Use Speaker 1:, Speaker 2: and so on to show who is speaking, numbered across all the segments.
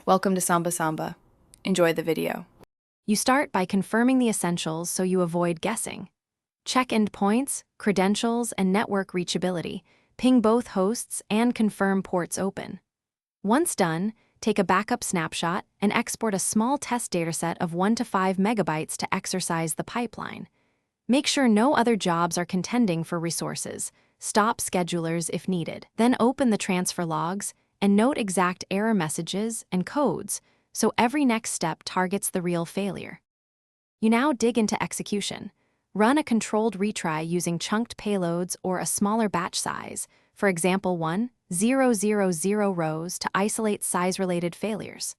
Speaker 1: Welcome to Samba Samba. Enjoy the video.
Speaker 2: You start by confirming the essentials so you avoid guessing. Check endpoints, credentials, and network reachability. Ping both hosts and confirm ports open. Once done, take a backup snapshot and export a small test dataset of 1 to 5 megabytes to exercise the pipeline. Make sure no other jobs are contending for resources. Stop schedulers if needed. Then open the transfer logs and note exact error messages and codes so every next step targets the real failure. You now dig into execution. Run a controlled retry using chunked payloads or a smaller batch size, for example 1,000 rows to isolate size-related failures.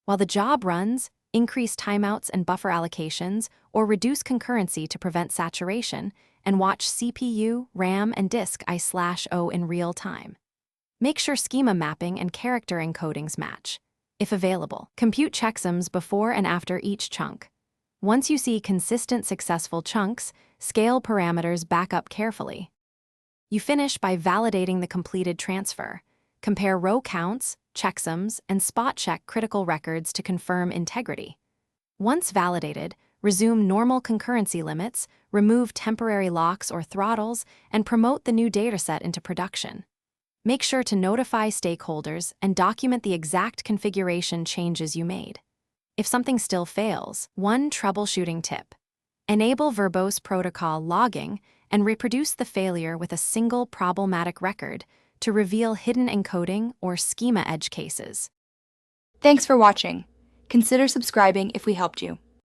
Speaker 2: While the job runs, increase timeouts and buffer allocations or reduce concurrency to prevent saturation, and watch CPU, RAM, and disk I/O in real time. Make sure schema mapping and character encodings match. If available, compute checksums before and after each chunk. Once you see consistent successful chunks, scale parameters back up carefully. You finish by validating the completed transfer. Compare row counts, checksums, and spot-check critical records to confirm integrity. Once validated, resume normal concurrency limits, remove temporary locks or throttles, and promote the new dataset into production. Make sure to notify stakeholders and document the exact configuration changes you made. If something still fails, one troubleshooting tip: enable verbose protocol logging and reproduce the failure with a single problematic record to reveal hidden encoding or schema edge cases.
Speaker 1: Thanks for watching. Consider subscribing if we helped you.